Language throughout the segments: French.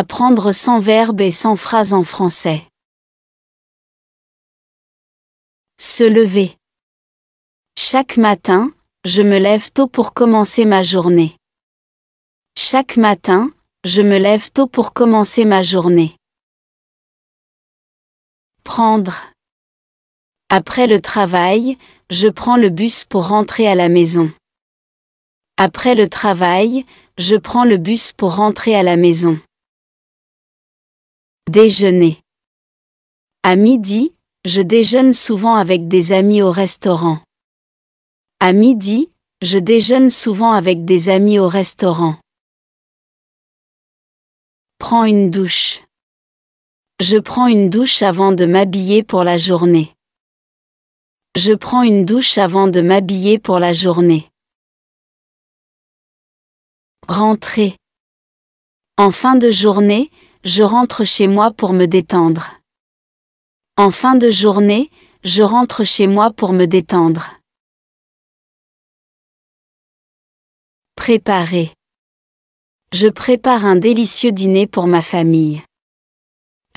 Apprendre sans verbe et sans phrase en français. Se lever. Chaque matin, je me lève tôt pour commencer ma journée. Chaque matin, je me lève tôt pour commencer ma journée. Prendre. Après le travail, je prends le bus pour rentrer à la maison. Après le travail, je prends le bus pour rentrer à la maison. Déjeuner. À midi, je déjeune souvent avec des amis au restaurant. À midi, je déjeune souvent avec des amis au restaurant. Prends une douche. Je prends une douche avant de m'habiller pour la journée. Je prends une douche avant de m'habiller pour la journée. Rentrer. En fin de journée, je rentre chez moi pour me détendre. En fin de journée, je rentre chez moi pour me détendre. Préparer. Je prépare un délicieux dîner pour ma famille.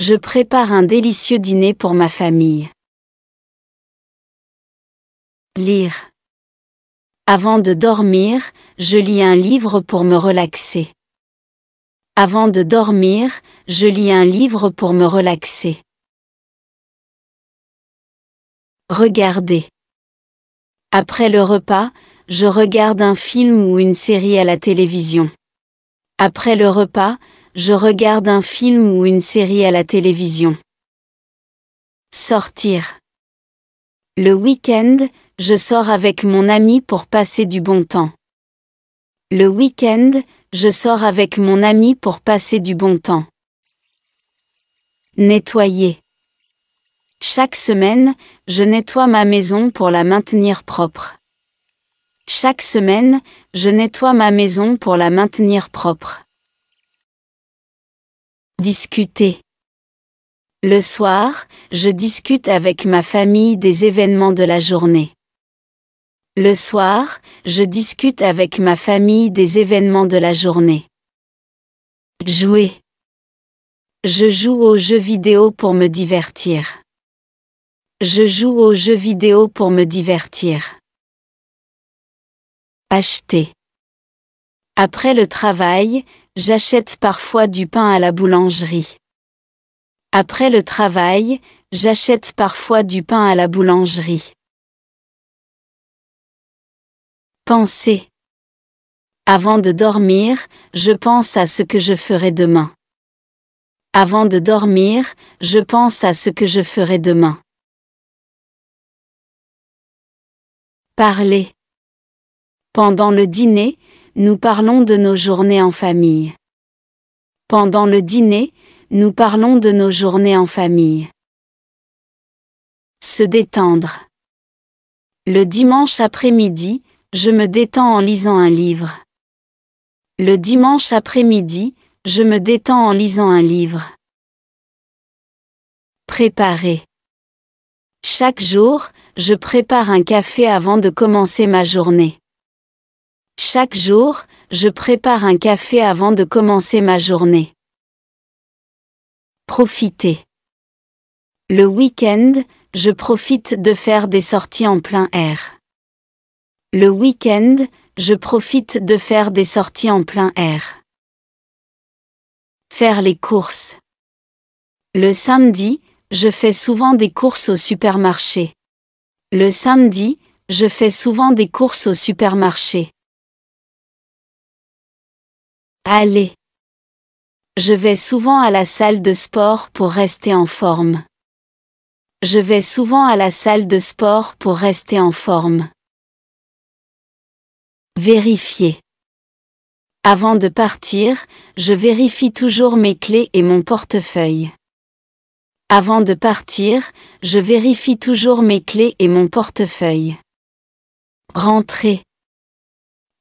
Je prépare un délicieux dîner pour ma famille. Lire. Avant de dormir, je lis un livre pour me relaxer. Avant de dormir, je lis un livre pour me relaxer. Regarder. Après le repas, je regarde un film ou une série à la télévision. Après le repas, je regarde un film ou une série à la télévision. Sortir. Le week-end, je sors avec mon ami pour passer du bon temps. Le week-end, je sors avec mon ami pour passer du bon temps. Nettoyer. Chaque semaine, je nettoie ma maison pour la maintenir propre. Chaque semaine, je nettoie ma maison pour la maintenir propre. Discuter. Le soir, je discute avec ma famille des événements de la journée. Le soir, je discute avec ma famille des événements de la journée. Jouer. Je joue aux jeux vidéo pour me divertir. Je joue aux jeux vidéo pour me divertir. Acheter. Après le travail, j'achète parfois du pain à la boulangerie. Après le travail, j'achète parfois du pain à la boulangerie. Penser. Avant de dormir, je pense à ce que je ferai demain. Avant de dormir, je pense à ce que je ferai demain. Parler. Pendant le dîner, nous parlons de nos journées en famille. Pendant le dîner, nous parlons de nos journées en famille. Se détendre. Le dimanche après-midi, je me détends en lisant un livre. Le dimanche après-midi, je me détends en lisant un livre. Préparer. Chaque jour, je prépare un café avant de commencer ma journée. Chaque jour, je prépare un café avant de commencer ma journée. Profiter. Le week-end, je profite de faire des sorties en plein air. Le week-end, je profite de faire des sorties en plein air. Faire les courses. Le samedi, je fais souvent des courses au supermarché. Le samedi, je fais souvent des courses au supermarché. Aller. Je vais souvent à la salle de sport pour rester en forme. Je vais souvent à la salle de sport pour rester en forme. Vérifier. Avant de partir, je vérifie toujours mes clés et mon portefeuille. Avant de partir, je vérifie toujours mes clés et mon portefeuille. Rentrer.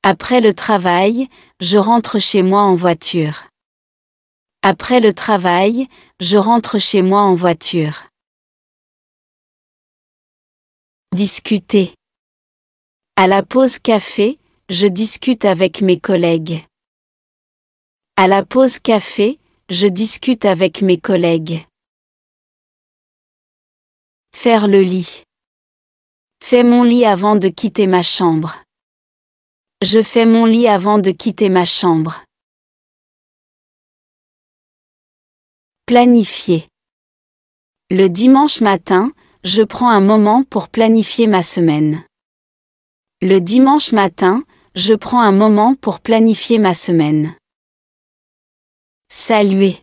Après le travail, je rentre chez moi en voiture. Après le travail, je rentre chez moi en voiture. Discuter. À la pause café, je discute avec mes collègues. À la pause café, je discute avec mes collègues. Faire le lit. Fais mon lit avant de quitter ma chambre. Je fais mon lit avant de quitter ma chambre. Planifier. Le dimanche matin, je prends un moment pour planifier ma semaine. Le dimanche matin, je prends un moment pour planifier ma semaine. Saluer.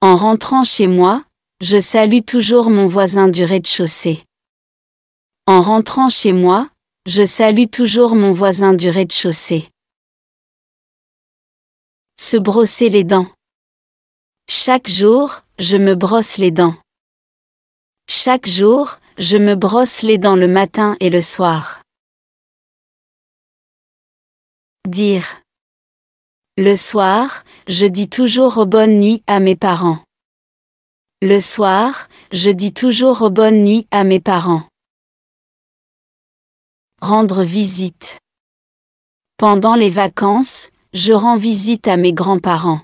En rentrant chez moi, je salue toujours mon voisin du rez-de-chaussée. En rentrant chez moi, je salue toujours mon voisin du rez-de-chaussée. Se brosser les dents. Chaque jour, je me brosse les dents. Chaque jour, je me brosse les dents le matin et le soir. Dire. Le soir, je dis toujours bonne nuit à mes parents. Le soir, je dis toujours bonne nuit à mes parents. Rendre visite. Pendant les vacances, je rends visite à mes grands-parents.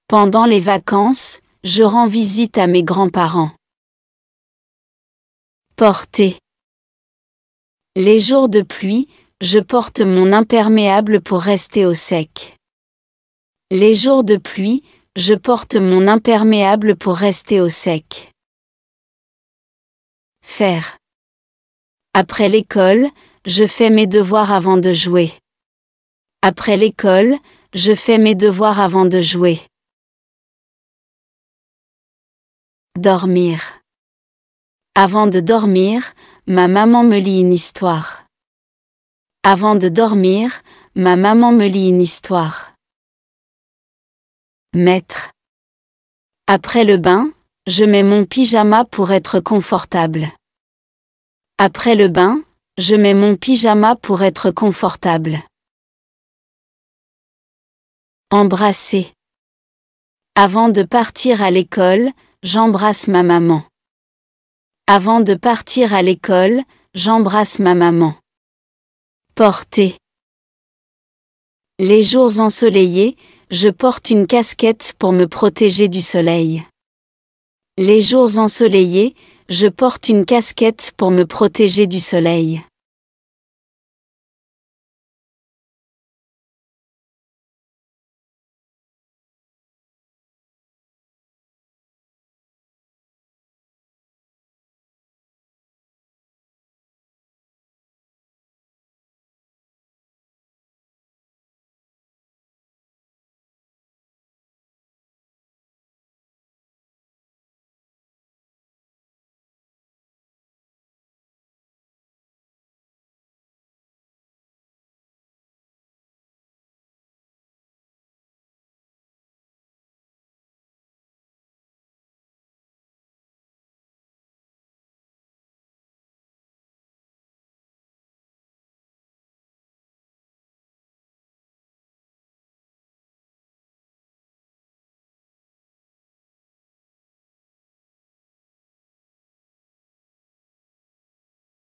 Pendant les vacances, je rends visite à mes grands-parents. Porter. Les jours de pluie, je porte mon imperméable pour rester au sec. Les jours de pluie, je porte mon imperméable pour rester au sec. Faire. Après l'école, je fais mes devoirs avant de jouer. Après l'école, je fais mes devoirs avant de jouer. Dormir. Avant de dormir, ma maman me lit une histoire. Avant de dormir, ma maman me lit une histoire. Mettre. Après le bain, je mets mon pyjama pour être confortable. Après le bain, je mets mon pyjama pour être confortable. Embrasser. Avant de partir à l'école, j'embrasse ma maman. Avant de partir à l'école, j'embrasse ma maman. Porter. Les jours ensoleillés, je porte une casquette pour me protéger du soleil. Les jours ensoleillés, je porte une casquette pour me protéger du soleil.